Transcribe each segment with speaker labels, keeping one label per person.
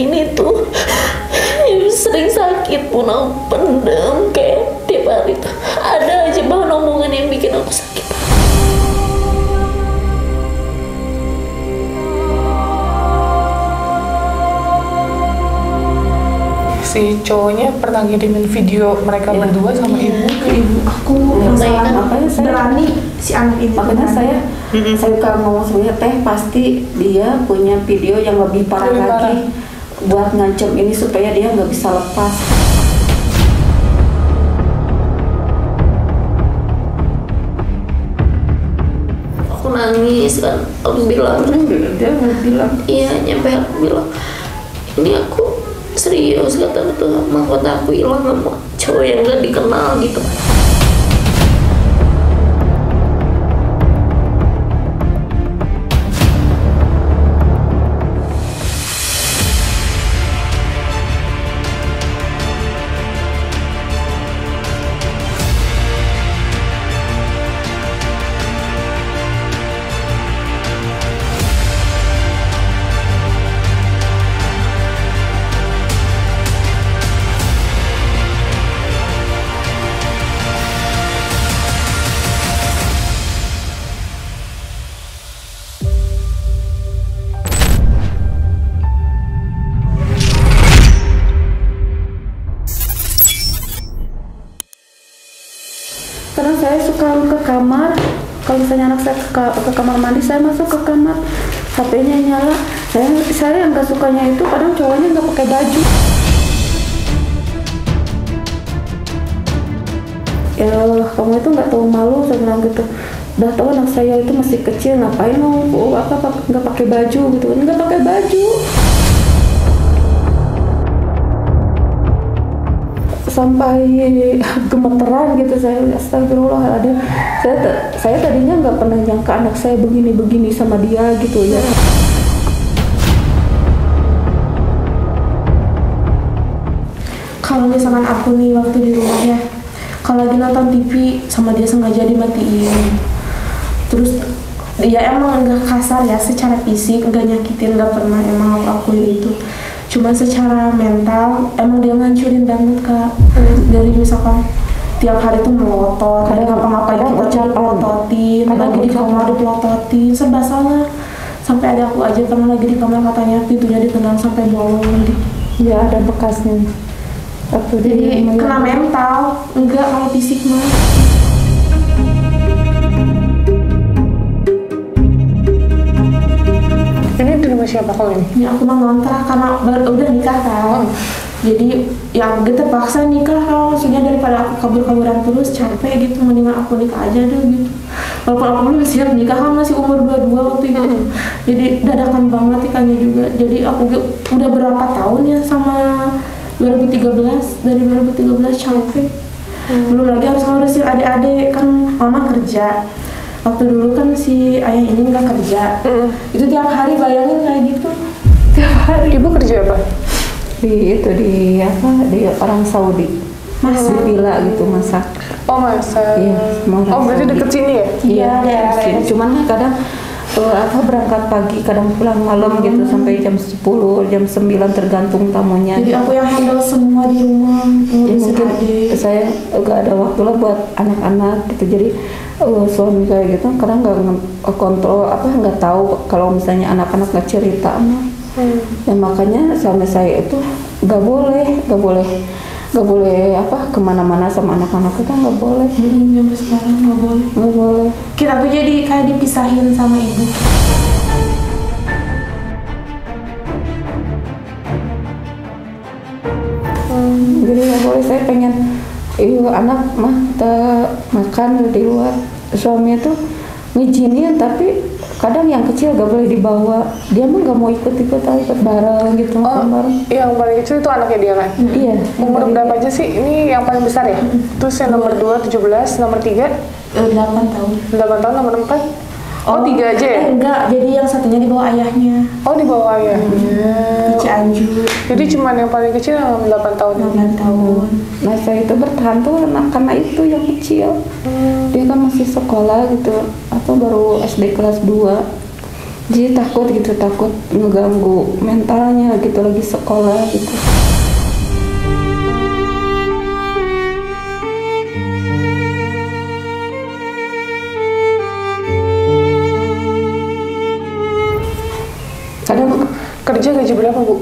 Speaker 1: ini tuh ibu sering sakit pun aku pendem, kayak tiap hari tuh ada aja bahan omongan yang bikin aku sakit.
Speaker 2: Si cowoknya pernah ngirimin video mereka berdua sama ibu ke ibu.
Speaker 3: Aku makanya saya berani si anak ini. Makanya saya kalau ngomong sebenarnya teh pasti dia punya video yang lebih parah lagi buat ngancem ini supaya dia nggak bisa lepas.
Speaker 1: Aku nangis kan, aku bilang,
Speaker 3: Dia bilang,
Speaker 1: iya nyampe aku bilang, ini aku serius kata tuh, mahkota aku hilang sama cowok yang gak dikenal gitu.
Speaker 3: karena saya suka ke kamar, kalau misalnya anak saya ke kamar mandi, saya masuk ke kamar, HP-nya nyala. Saya yang nggak sukanya itu kadang cowoknya nggak pakai baju. Ya kamu itu nggak tahu malu, saya bilang gitu. Udah tahu anak saya itu masih kecil, ngapain mau nggak pakai baju gitu, nggak pakai baju. Sampai gemeteran gitu saya, astagfirullahaladzim. Saya tadinya nggak pernah nyangka anak saya begini sama dia gitu ya. Kalau misalkan aku nih waktu di rumahnya, kalau lagi nonton TV sama dia sengaja dimatiin, terus ya emang nggak kasar ya secara fisik, nggak nyakitin, nggak pernah emang aku itu. Cuma secara mental emang dia ngancurin banget Kak. Dari misalkan tiap hari tuh melotot, kadang ngapa-ngapain kita dipelototin, lagi di kamar dipelototin, serba salah. Sampai ada aku aja pernah lagi di kamar katanya pintunya ditendang sampai bolong. Ya ada bekasnya. Jadi kena mental, enggak kalau fisik mah.
Speaker 2: Ini di rumah siapa kalau ini?
Speaker 3: Ini aku mah ngontrak karena udah nikah kan. Jadi yang kita paksa nikah kalau maksudnya daripada aku kabur-kaburan terus capek gitu, mendingan aku nikah aja deh gitu. Walaupun aku belum siap nikah kan masih umur 22 waktu itu. Jadi dadakan banget nikahnya juga. Jadi aku udah berapa tahun ya sama 2013, dari 2013 capek. Belum lagi harus ngurusin adik-adik, kan mama kerja. Waktu dulu kan si ayah ini nggak kerja, itu tiap hari bayangin kayak gitu.
Speaker 2: Tiap hari. Ibu kerja apa?
Speaker 3: Di orang Saudi, di villa gitu masak.
Speaker 2: Oh masak.
Speaker 3: Iya,
Speaker 2: oh berarti deket sini ya?
Speaker 3: Iya, deket. Cuman kadang berangkat pagi, kadang pulang malam gitu sampai jam 10, jam 9 tergantung tamunya. Jadi aku yang handle semua di rumah. Mungkin saya nggak ada waktu lah buat anak-anak gitu. Jadi suami saya gitu kadang nggak kontrol nggak tahu kalau misalnya anak-anak nggak cerita ya makanya suami saya itu nggak boleh kemana-mana sama anak-anak kita, nggak boleh. Sampai sekarang nggak boleh. Kita tuh jadi kayak dipisahin sama ibu. Jadi nggak boleh. Saya pengen anak mah kita makan di luar. Suami itu ngizinin tapi kadang yang kecil gak boleh dibawa. Dia mah gak mau ikut bareng gitu. Bareng.
Speaker 2: Yang paling kecil itu anaknya dia kan?
Speaker 3: Iya.
Speaker 2: Umur berapa aja sih? Ini yang paling besar ya? Terus yang nomor 2 17, nomor 3
Speaker 3: 8 tahun.
Speaker 2: 8 tahun, nomor 4 Oh, 3 aja ya?
Speaker 3: Enggak, jadi yang satunya di bawah ayahnya.
Speaker 2: Oh, di bawah ayahnya.
Speaker 3: Di Cianjur.
Speaker 2: Jadi cuma yang paling kecil yang 8 tahun.
Speaker 3: 8 tahun. Nah, saya itu bertahan tuh karena itu yang kecil. Dia kan masih sekolah gitu, atau baru SD kelas 2.
Speaker 4: Jadi takut ngeganggu mentalnya gitu lagi sekolah gitu.
Speaker 2: Kadang kerja gaji berapa Bu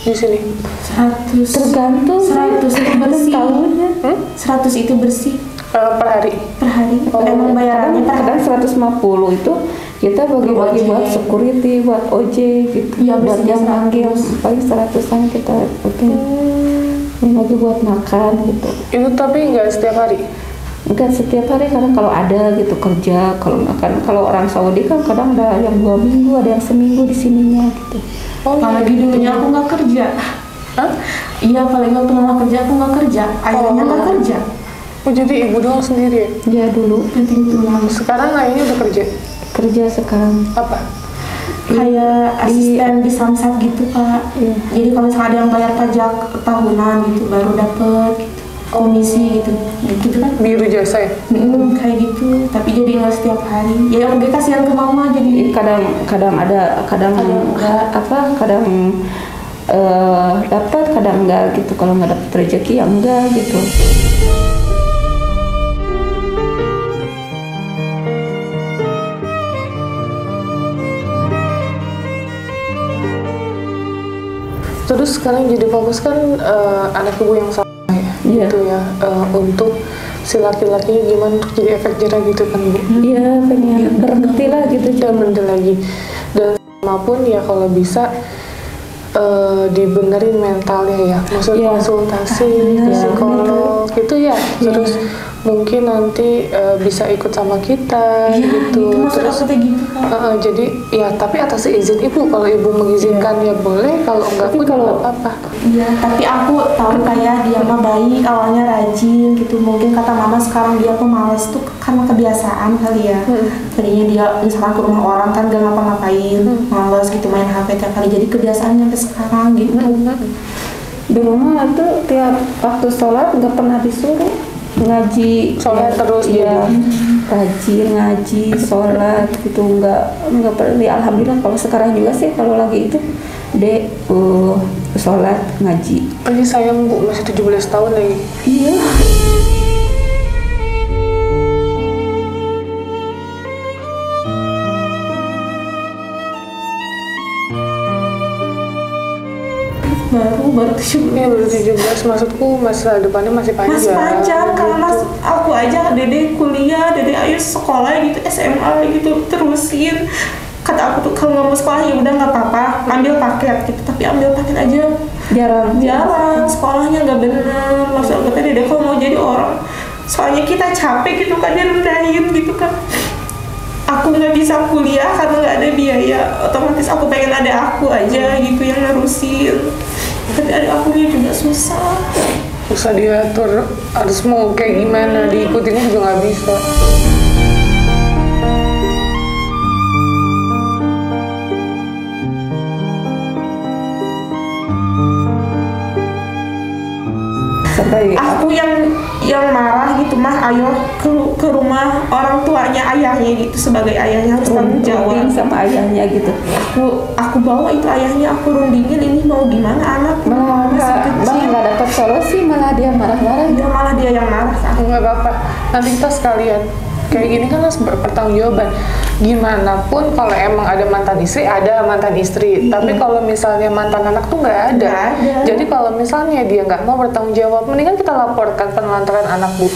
Speaker 2: di sini?
Speaker 3: 100.
Speaker 4: Tergantung
Speaker 3: 100 itu bersih.
Speaker 4: tahunnya.
Speaker 3: 100 itu bersih
Speaker 2: Per hari?
Speaker 3: per hari.
Speaker 2: Oh,
Speaker 3: Emang bayarannya per
Speaker 4: Kadang
Speaker 3: hari.
Speaker 4: 150 itu kita bagi-bagi buat security, buat ojek gitu,
Speaker 3: Iya,
Speaker 4: buat
Speaker 3: biasanya
Speaker 4: yang manggil
Speaker 3: 100.
Speaker 4: paling 100-an kita pakai. Bagi buat makan gitu.
Speaker 2: Itu tapi nggak setiap hari?
Speaker 4: Enggak setiap hari, kadang kalau ada gitu kerja, kalau makan, kalau orang Saudi kan kadang ada yang 2 minggu, ada yang seminggu di sininya gitu.
Speaker 3: Apalagi dulunya aku nggak kerja.
Speaker 2: Hah?
Speaker 3: Iya, paling waktu mama kerja aku nggak kerja. Ayahnya nggak kerja.
Speaker 2: Oh jadi ibu doang sendiri ya?
Speaker 4: Ya dulu
Speaker 3: Penting tulang.
Speaker 2: Sekarang ayahnya udah
Speaker 4: kerja sekarang.
Speaker 2: apa?
Speaker 3: Kayak asisten di Samsat gitu Kak.
Speaker 4: Iya.
Speaker 3: Jadi kalau misalnya ada yang bayar pajak tahunan gitu baru dapet gitu. Komisi gitu, gitu kan?
Speaker 2: Biru jasa ya?
Speaker 3: Kayak gitu. Tapi jadi nggak setiap hari. Ya aku kasihan ke mama jadi.
Speaker 4: Kadang ada, kadang
Speaker 3: enggak.
Speaker 4: kadang dapat, kadang enggak gitu. Kalau nggak dapat rezeki ya enggak gitu.
Speaker 2: Terus sekarang jadi fokus kan anak ibu yang sama ya?
Speaker 4: Iya.
Speaker 2: Gitu ya. Untuk si laki-lakinya gimana untuk jadi efek jerah gitu kan Bu?
Speaker 4: Iya, pengen berhenti lah gitu.
Speaker 2: Dan berhenti lagi. Dan maupun ya kalau bisa dibenerin mentalnya ya, maksud
Speaker 4: Iya.
Speaker 2: konsultasi
Speaker 4: Iya,
Speaker 2: psikolog gitu ya. Terus mungkin nanti bisa ikut sama kita gitu.
Speaker 3: Itu maksud
Speaker 2: Terus
Speaker 3: aku kayak gitu Kak.
Speaker 2: jadi ya tapi atas izin ibu, kalau ibu mengizinkan ya boleh, kalau enggak pun
Speaker 4: kalau-
Speaker 2: nggak apa-apa.
Speaker 3: Iya, tapi aku tahu kayak dia mah baik, awalnya rajin gitu. Mungkin kata mama sekarang dia pemalas tuh karena kebiasaan kali ya. Tadinya dia misalkan ke rumah orang kan gak ngapa-ngapain, males gitu main HP tiap kali. Jadi kebiasaannya sampai sekarang gitu.
Speaker 4: Di rumah tuh tiap waktu sholat nggak pernah disuruh ngaji.
Speaker 2: Sholat terus
Speaker 4: ya,
Speaker 2: jadi.
Speaker 4: rajin ngaji, sholat gitu, nggak pernah. Ya, alhamdulillah kalau sekarang juga sih kalau lagi itu dek sholat ngaji.
Speaker 2: Ini sayang Bu, masih 17 tahun lagi.
Speaker 4: Iya.
Speaker 3: Baru 17.
Speaker 2: Ini baru 17, maksudku masa depannya masih panjang.
Speaker 3: Masih panjang karena
Speaker 2: gitu.
Speaker 3: aku aja dede kuliah, dede ayo sekolah gitu, SMA gitu terusin. Kata aku tuh kalau nggak mau sekolah ya udah nggak apa-apa, ambil paket gitu. Tapi ambil paket aja jarang, sekolahnya nggak bener. Maksud aku tadi dede kalau mau jadi orang, soalnya kita capek gitu kan, dia rendahin gitu kan. Aku nggak bisa kuliah karena nggak ada biaya, otomatis aku pengen ada aku aja gitu yang nerusin. Tapi ada akunya juga susah.
Speaker 2: Usah diatur, harus mau kayak gimana, diikutinnya juga nggak bisa.
Speaker 4: Sampai
Speaker 3: Aku yang marah gitu mah, ayo ke rumah orang tuanya ayahnya gitu, sebagai ayahnya harus tanggung jawab.
Speaker 4: runding sama ayahnya gitu.
Speaker 3: Aku bawa itu ayahnya, aku rundingin, ini mau gimana anak masih kecil.
Speaker 4: Nggak dapat solusi, malah dia marah-marah.
Speaker 3: Ya malah dia yang marah kan.
Speaker 2: Nggak apa-apa, nanti kita sekalian kayak gini kan harus berpertanggungjawaban. Gimana pun kalau emang ada mantan istri, tapi kalau misalnya mantan anak tuh nggak ada.
Speaker 3: Nggak ada.
Speaker 2: Jadi kalau misalnya dia nggak mau bertanggung jawab, mendingan kita laporkan penelantaran anak Bu.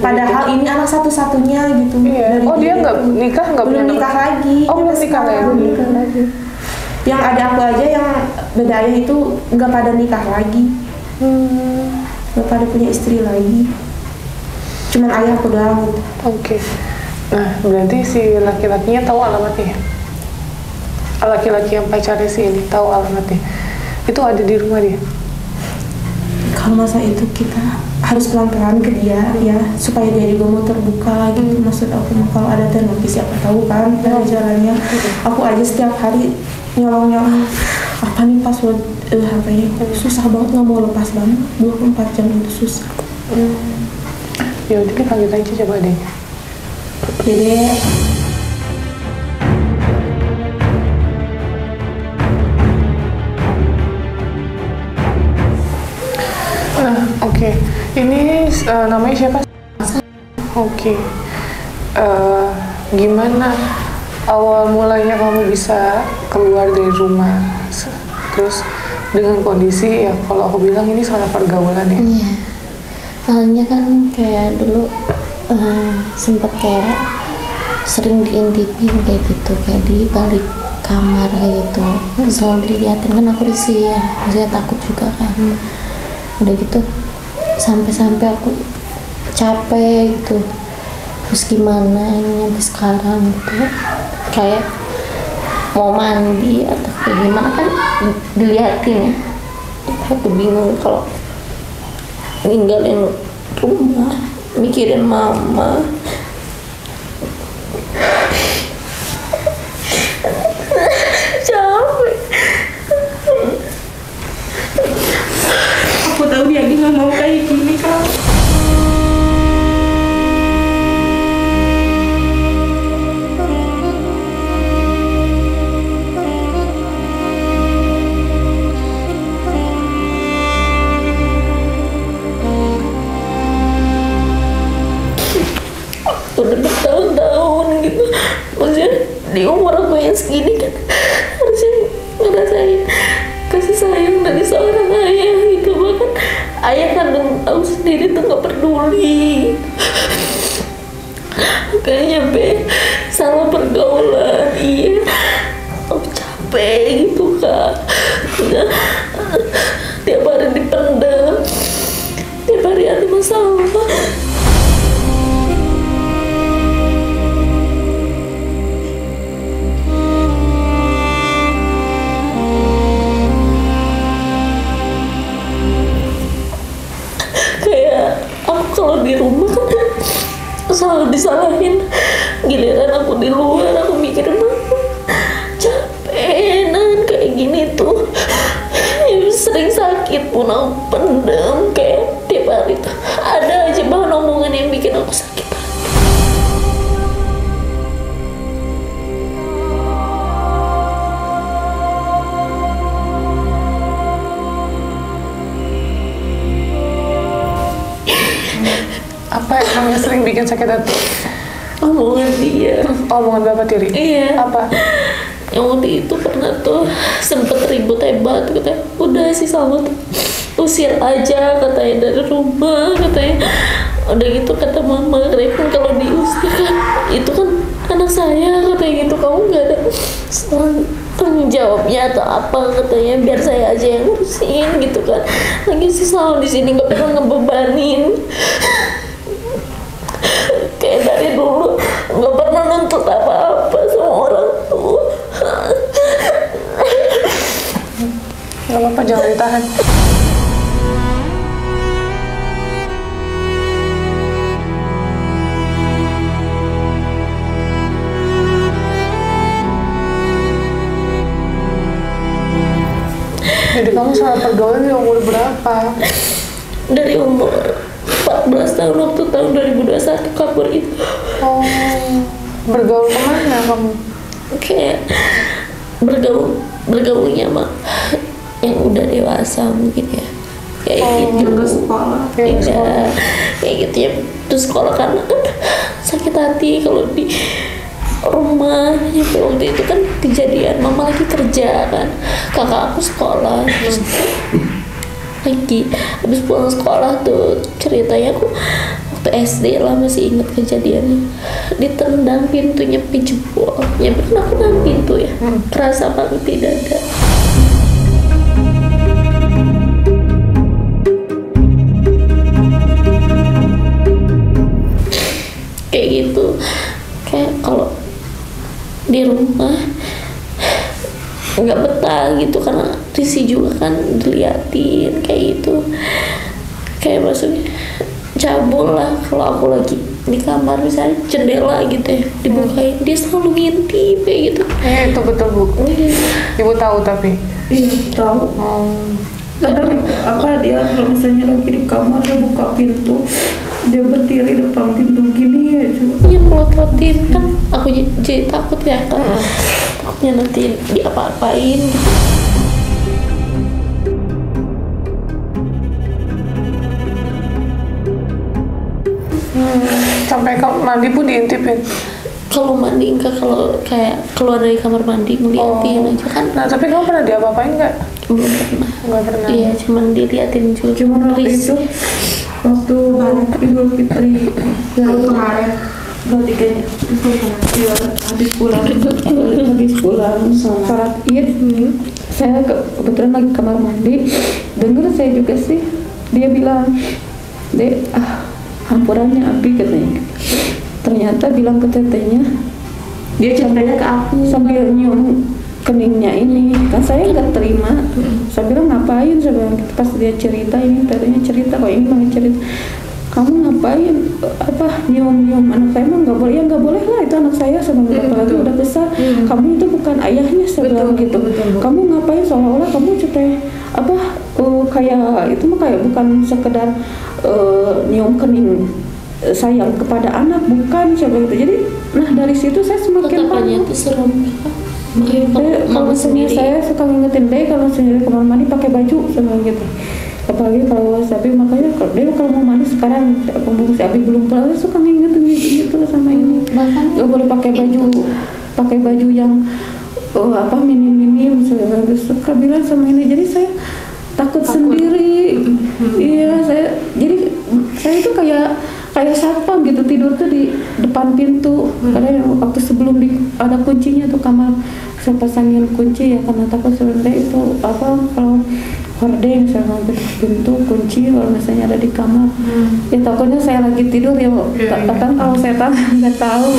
Speaker 3: Padahal ini anak satu-satunya gitu.
Speaker 2: Iya.
Speaker 3: dari
Speaker 2: Oh dia
Speaker 3: diri
Speaker 2: nggak
Speaker 3: itu.
Speaker 2: nikah, nggak
Speaker 3: belum
Speaker 2: punya
Speaker 3: nikah
Speaker 2: teman?
Speaker 3: lagi.
Speaker 2: Oh belum
Speaker 3: Sampai
Speaker 2: nikah
Speaker 3: sekarang.
Speaker 2: lagi.
Speaker 3: Yang ada aku aja yang beda ayah itu nggak pada nikah lagi, nggak pada punya istri lagi. Cuman ayah aku doang gitu.
Speaker 2: Oke. Nah berarti si laki-lakinya tahu alamatnya. Laki-laki yang pacarnya si ini tahu alamatnya. Itu ada di rumah dia.
Speaker 3: Kalau masa itu kita harus pelan-pelan ke dia ya, supaya dia juga mau terbuka gitu. Maksud aku mah kalau ada teknologi siapa tahu kan dari jalannya. Aku aja setiap hari nyolong apa nih password HP-nya, susah banget, nggak mau lepas banget. 24 jam itu susah.
Speaker 2: Ya udah dipanggil aja coba deh.
Speaker 3: Jadi
Speaker 2: Oke. Ini namanya siapa? Oke. Gimana awal mulanya kamu bisa keluar dari rumah? Terus dengan kondisi ya kalau aku bilang ini salah pergaulan ya.
Speaker 1: Iya. Awalnya kan kayak dulu sempet kayak sering diintipin kayak gitu, kayak di balik kamar kayak gitu. Selalu dilihatin kan, aku risih ya, saya takut juga kan. Udah gitu sampai aku capek gitu. Terus gimana ini sampai sekarang gitu, kayak mau mandi atau kayak gimana kan dilihatin ya. Aku bingung kalau ninggalin rumah, mikirin mama. Capek.
Speaker 3: aku tahu dia nggak mau kayak gini kan.
Speaker 1: Udah bertahun-tahun gitu, maksudnya di umur aku yang segini kan harusnya ngerasain kasih sayang dari seorang ayah gitu. Bahkan ayah kandung aku sendiri tuh gak peduli, kayaknya salah pergaulan. Iya, aku capek gitu kak. Udah tiap hari dipendam, tiap hari ada masalah. Kalau di rumah kan selalu disalahin, giliran aku di luar aku mikirin mama capek kayak gini tuh. Sering sakit pun aku pendem, kayak tiap hari tuh ada aja bahan omongan yang bikin aku sakit hati.
Speaker 2: Apa yang sering bikin sakit hati?
Speaker 1: Omongan dia.
Speaker 2: Omongan Bapak Tiri?
Speaker 1: Iya.
Speaker 2: Apa?
Speaker 1: Yang waktu itu pernah tuh sempet ribut hebat, katanya udah sih Salma tuh usir aja katanya dari rumah, katanya. Udah gitu kata mama, Repun kalau diusir kan itu kan anak saya, katanya gitu, kamu nggak ada tanggung jawabnya atau apa, katanya biar saya aja yang ngurusin gitu kan. Lagi si Salma di sini nggak pernah ngebebanin, kayak dari dulu nggak pernah nuntut apa-apa sama orang tua.
Speaker 2: Gak apa-apa, jangan ditahan. Jadi kamu salah pergaulan di umur berapa?
Speaker 1: Dari umur 14 tahun, waktu tahun 2021 kabur itu.
Speaker 2: Oh, bergaul kemana kamu?
Speaker 1: Kayak bergaulnya mah yang udah dewasa mungkin ya, kayak gitu.
Speaker 3: Ke sekolah.
Speaker 1: Iya, kayak gitu ya. Terus sekolah karena kan sakit hati kalau di rumah. Waktu itu kan kejadian mama lagi kerja kan, kakak aku sekolah, terus lagi habis pulang sekolah tuh ceritanya aku waktu SD lah, masih ingat kejadiannya. Ditendang, pintunya jebol, ya pernah aku nang pintu ya, kerasa banget di dada. Kayak gitu, kayak kalau di rumah nggak betah gitu karena risih juga kan diliatin kayak gitu. Kayak maksudnya cabul lah kalau aku lagi di kamar misalnya jendela gitu ya dibukain, dia selalu ngintip kayak gitu.
Speaker 2: Itu betul Bu. Ibu tahu tapi?
Speaker 3: Tahu.
Speaker 4: kadang dia kalau misalnya lagi di kamar dia buka pintu, dia berdiri depan pintu gini aja.
Speaker 1: Yang melototin kan aku jadi takut ya kan, takutnya nanti diapa-apain gitu.
Speaker 2: Sampai mandi pun diintipin.
Speaker 1: Kalau mandi enggak, kalau kayak keluar dari kamar mandi ngeliatin aja kan.
Speaker 2: Nah tapi kamu pernah diapa-apain nggak?
Speaker 1: Belum pernah.
Speaker 2: Nggak pernah.
Speaker 1: Iya, cuman diliatin juga.
Speaker 4: Cuman waktu itu waktu Idul Fitri
Speaker 3: yang kemarin
Speaker 4: 23-nya iya, habis pulang sholat Id, saya kebetulan lagi kamar mandi, dengar saya juga sih dia bilang, "Dek, hampurannya api," katanya. Ternyata bilang ke tetenya,
Speaker 3: dia ceritanya ke aku
Speaker 4: sambil nyium keningnya ini, kan saya nggak terima. Saya bilang ngapain, saya bilang gitu. Pas dia cerita, ini tetenya cerita, kok ini mah cerita, "Kamu ngapain nyium anak saya?" Mah nggak boleh. Ya nggak boleh lah, itu anak saya, sebenarnya apalagi udah besar. Kamu itu bukan ayahnya, saya bilang gitu. Kamu ngapain, seolah-olah kamu kayak itu mah kayak bukan sekedar nyium kening sayang kepada anak, bukan, saya bilang gitu. Jadi dari situ saya semakin
Speaker 1: Tetapannya itu serem.
Speaker 4: kalau sendiri saya suka ngingetin deh kalau sendiri kamar mandi pakai baju, saya bilang gitu. Apalagi kalau Sabi, makanya kalau mau mandi sekarang, kalau Sabi belum pulang, suka ngingetin gitu sama ini. Gak boleh pakai baju yang minim, saya suka bilang sama ini. Jadi saya takut sendiri. Iya, saya itu kayak satpam gitu, tidur tuh di depan pintu. Kadang waktu sebelum ada kuncinya tuh kamar, saya pasangin kunci ya, karena takut sebenarnya itu kalau hordeng, saya ngambil pintu kunci kalau misalnya ada di kamar. Ya takutnya saya lagi tidur ya, kan kalau setan nggak tahu.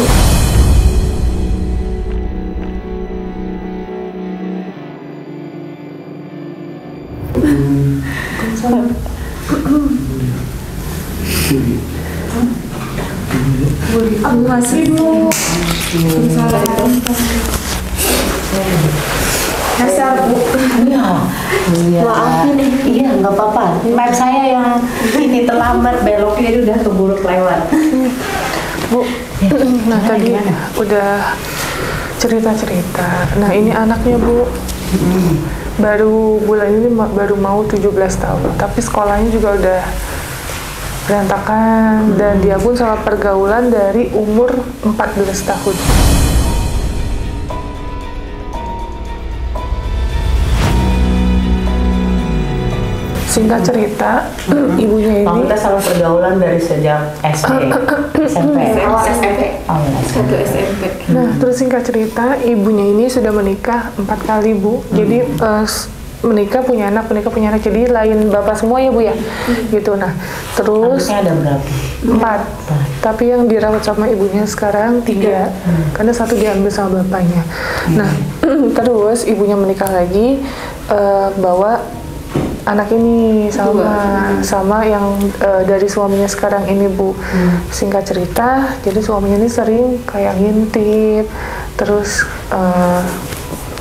Speaker 3: aku masih dasar Bu.
Speaker 5: Iya.
Speaker 3: Maafin nih.
Speaker 5: Iya, nggak apa-apa. Map saya yang ini terlambat, beloknya itu udah keburu lewat.
Speaker 2: Bu, nah tadi udah cerita-cerita. Nah ini anaknya Bu, baru bulan ini baru mau 17 tahun, tapi sekolahnya juga udah berantakan, dan dia pun sama pergaulan dari umur 14 tahun. Singkat cerita, ibunya
Speaker 5: Kalau
Speaker 2: ini
Speaker 5: kita sama pergaulan dari sejak SD, SMP.
Speaker 3: Awal SMP.
Speaker 4: Satu SMP.
Speaker 2: Nah, terus singkat cerita, ibunya ini sudah menikah 4 kali, Bu. Jadi menikah punya anak, jadi lain bapak semua ya Bu ya, gitu. Nah, terus
Speaker 5: Anaknya ada berapa?
Speaker 2: 4, tapi yang dirawat sama ibunya sekarang 3, karena 1 diambil sama bapaknya. Nah, terus ibunya menikah lagi, bawa anak ini sama yang dari suaminya sekarang ini Bu. Singkat cerita, jadi suaminya ini sering kayak ngintip, terus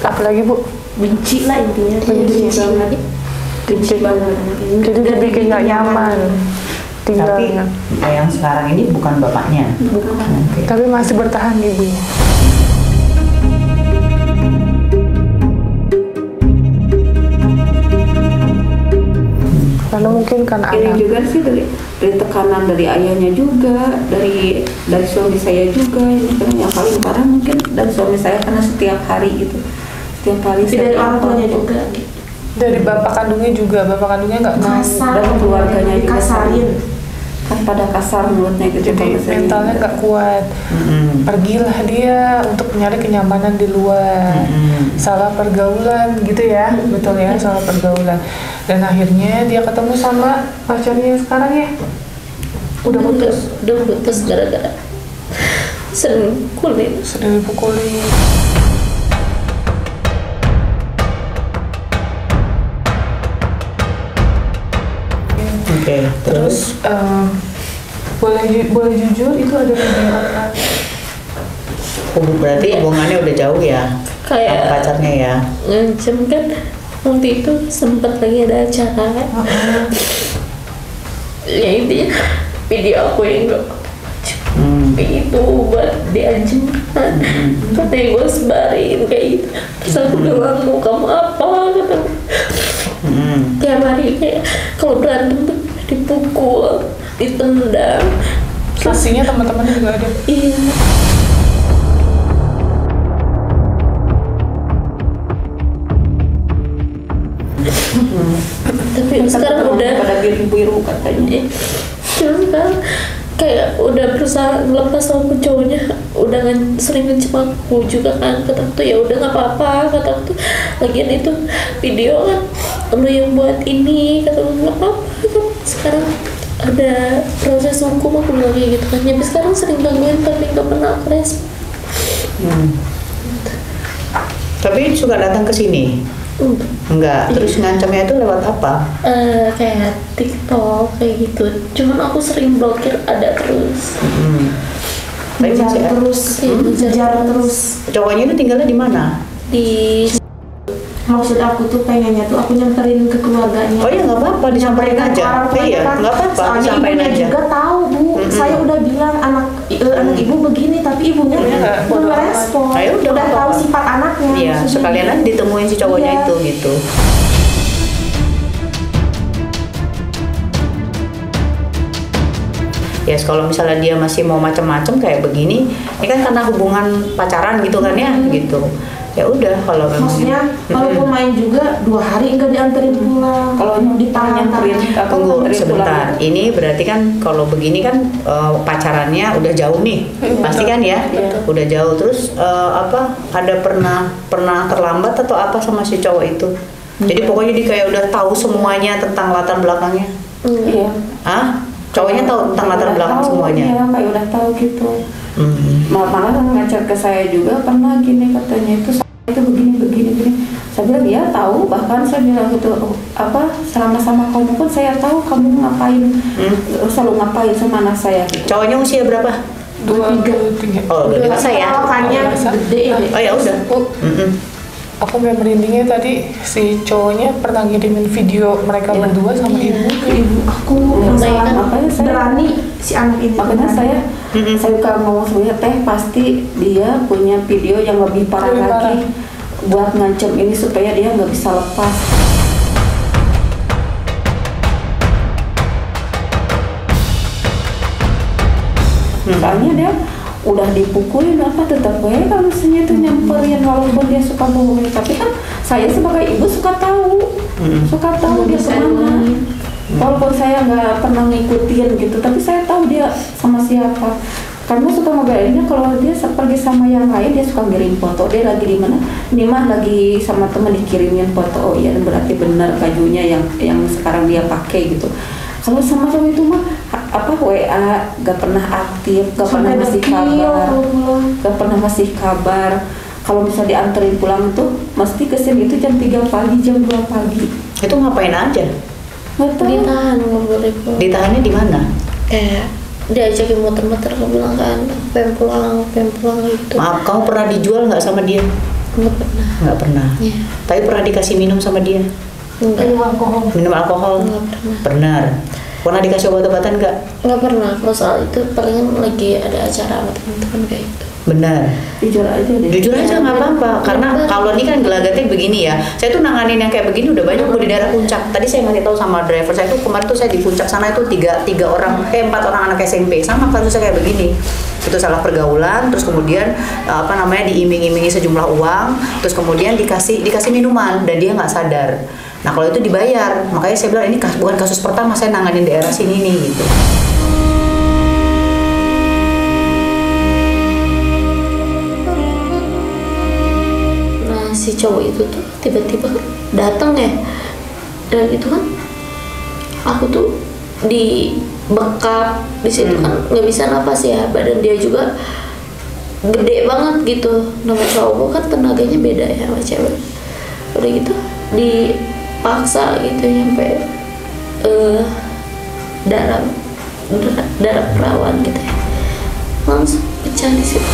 Speaker 2: apalagi Bu?
Speaker 1: Benci lah intinya.
Speaker 4: Benci banget.
Speaker 2: Jadi dibikin nggak nyaman
Speaker 5: Tapi
Speaker 2: tinggalnya.
Speaker 5: yang sekarang ini bukan bapaknya. Oke.
Speaker 2: Tapi masih bertahan ibunya. Karena mungkin kan
Speaker 4: Ini
Speaker 2: anak.
Speaker 4: juga sih dari tekanan dari ayahnya juga, dari suami saya juga. Ini kan yang paling parah mungkin dari suami saya, karena setiap hari gitu, setiap hari
Speaker 3: Tapi dari orang tuanya juga
Speaker 2: Dari bapak kandungnya juga, bapak kandungnya nggak mau.
Speaker 3: kasar,
Speaker 4: dan keluarganya juga
Speaker 3: kasarin.
Speaker 4: kan pada kasar mulutnya gitu.
Speaker 2: Jadi
Speaker 4: kalau saya
Speaker 2: mentalnya
Speaker 4: juga.
Speaker 2: nggak kuat. Pergilah dia untuk mencari kenyamanan di luar. Salah pergaulan gitu ya, betul ya, salah pergaulan. Dan akhirnya dia ketemu sama pacarnya yang sekarang ya. Udah putus
Speaker 1: gara-gara sering kulit.
Speaker 2: sering dipukulin.
Speaker 5: Oke, terus
Speaker 2: boleh jujur itu ada video apa?
Speaker 5: berarti hubungannya udah jauh ya sama
Speaker 1: Kayak
Speaker 5: pacarnya ya.
Speaker 1: ngancem kan, waktu itu sempat lagi ada acara ya intinya video aku yang gak itu buat diajukan katanya gue sebarin kayak gitu. Terus aku bilang mau kamu apa kata tiap hari kayak kalau berantem tuh dipukul, ditendang.
Speaker 2: Saksinya teman-temannya juga ada.
Speaker 1: Iya. Tapi sekarang udah
Speaker 5: pada biru-biru katanya.
Speaker 1: Cuma sekarang kayak udah berusaha ngelepas sama cowoknya, udah sering ngecep aku juga kan. Kata aku tuh ya udah nggak apa-apa, kata aku tuh lagian itu video kan lu yang buat ini, kata aku nggak apa-apa. Sekarang ada proses hukum aku bilang kayak gitu kan. Tapi sekarang sering gangguin tapi nggak pernah aku respon.
Speaker 6: Tapi suka datang ke sini? Enggak. Terus ngancamnya itu lewat apa?
Speaker 1: Kayak TikTok kayak gitu. Cuman aku sering blokir ada terus.
Speaker 6: Tapi masih ada.
Speaker 3: Ngejar terus.
Speaker 6: Cowoknya itu tinggalnya di mana?
Speaker 1: Di
Speaker 3: Maksud aku tuh pengennya tuh aku nyamperin ke keluarganya.
Speaker 6: Oh ya nggak apa-apa, disamperin aja. Iya, nggak apa-apa,
Speaker 3: Soalnya
Speaker 6: disamperin
Speaker 3: ibunya
Speaker 6: aja.
Speaker 3: juga tahu bu. Saya udah bilang anak ibu begini, tapi ibunya belum respon.
Speaker 6: Ayo,
Speaker 3: udah tahu sifat anaknya.
Speaker 6: Iya,
Speaker 3: maksudnya.
Speaker 6: sekalian aja ditemuin si cowoknya
Speaker 3: Iya.
Speaker 6: itu gitu. Ya, kalau misalnya dia masih mau macam-macam kayak begini, ini kan karena hubungan pacaran gitu kan ya, gitu. Ya udah kalau memang.
Speaker 3: Maksudnya walaupun main juga 2 hari enggak dianterin pulang.
Speaker 5: Kalau
Speaker 3: ditahan
Speaker 6: Tunggu sebentar. Ini berarti kan kalau begini kan pacarannya udah jauh nih, pasti kan ya? Udah jauh. Terus ada pernah terlambat atau apa sama si cowok itu? Jadi pokoknya dia kayak udah tahu semuanya tentang latar belakangnya.
Speaker 5: Iya.
Speaker 6: Hah? Cowoknya tahu tentang latar belakang semuanya.
Speaker 5: Iya, kayak udah tahu gitu. Malah ngechat ke saya juga pernah gini katanya itu begini. Saya bilang ya tahu, bahkan saya bilang gitu selama kamu pun saya tahu kamu ngapain, selalu ngapain sama anak saya. Gitu.
Speaker 6: Cowoknya usia berapa?
Speaker 2: 23.
Speaker 6: Oh, udah dewasa ya.
Speaker 3: Makanya gede ya.
Speaker 6: Oh ya udah.
Speaker 2: Aku kayak merindingnya tadi si cowoknya pernah ngirimin video mereka berdua sama ibu.
Speaker 3: Aku masalah berani si anak ini.
Speaker 5: Makanya saya kalau ngomong sebenarnya pasti dia punya video yang lebih parah lagi buat ngancem ini supaya dia nggak bisa lepas. Soalnya dia udah dipukulin tetap gue kalau misalnya itu nyamperin walaupun dia suka bohongin, tapi kan saya sebagai ibu suka tahu dia kemana. Walaupun saya nggak pernah ngikutin gitu, tapi saya tahu dia sama siapa. Karena suka ngebayanginnya kalau dia pergi sama yang lain, dia suka ngirim foto dia lagi di mana. Ini mah lagi sama temen dikirimin foto. Oh iya, berarti benar bajunya yang sekarang dia pakai gitu. Kalau sama cowok itu mah WA gak pernah aktif, gak pernah ngasih kabar. Kalau bisa dianterin pulang tuh mesti kesini itu jam 3 pagi, jam 2 pagi.
Speaker 6: Itu ngapain aja?
Speaker 5: Nggak tahu.
Speaker 1: ditahan nggak boleh pulang.
Speaker 6: Ditahannya di mana?
Speaker 1: Kayak diajakin muter-muter, aku bilang kan pengen pulang gitu.
Speaker 6: Maaf, kamu pernah dijual nggak sama dia?
Speaker 1: Nggak pernah.
Speaker 6: Nggak pernah.
Speaker 1: Iya.
Speaker 6: Tapi pernah dikasih minum sama dia?
Speaker 1: Minum
Speaker 6: Alkohol?
Speaker 1: Nggak pernah.
Speaker 6: Pernah. Pernah dikasih obat-obatan nggak?
Speaker 1: Nggak pernah. Kalau soal itu palingan lagi ada acara sama teman-teman kayak gitu.
Speaker 6: Benar.
Speaker 5: Jujur aja deh.
Speaker 6: Jujur aja nggak apa-apa. Karena kalau ini kan gelagatnya begini ya. Saya tuh nanganin yang kayak begini udah banyak di daerah Puncak. Tadi saya ngasih tahu sama driver saya tuh kemarin tuh saya di Puncak sana itu 4 orang anak SMP sama kasusnya kayak begini. Itu salah pergaulan, terus kemudian diiming-imingi sejumlah uang, terus kemudian dikasih minuman dan dia nggak sadar. Nah kalau itu dibayar, makanya saya bilang ini bukan kasus pertama saya nanganin daerah sini nih gitu.
Speaker 1: Nah si cowok itu tuh tiba-tiba datang ya, dan itu kan aku tuh dibekap di situ kan nggak bisa napas ya, badan dia juga gede banget gitu. Nama cowok kan tenaganya beda ya sama cewek. Udah gitu dipaksa gitu sampai darah perawan gitu ya, langsung pecah di situ.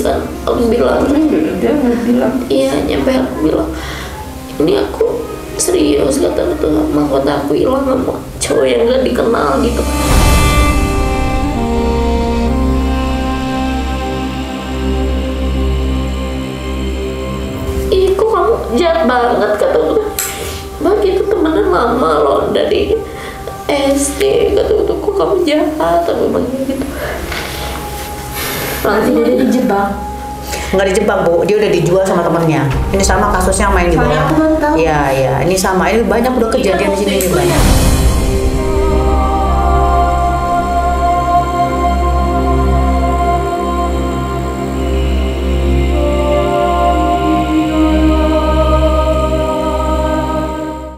Speaker 1: kan aku bilang,
Speaker 5: dia nggak bilang.
Speaker 1: iya nyampe aku bilang ini aku serius kata mahkota aku hilang sama cowok yang gak dikenal gitu. Ih kok kamu jahat banget kata aku. Mbak itu temenan lama loh dari SD kata aku, kok kamu jahat aku bilang gitu.
Speaker 5: Berarti dia dijebak.
Speaker 6: Nggak dijebak Bu, dia udah dijual sama temennya. Ini sama kasusnya sama yang di bawah.
Speaker 5: Saya aku baru tahu.
Speaker 6: Iya, ini sama. Ini banyak udah kejadian di sini banyak.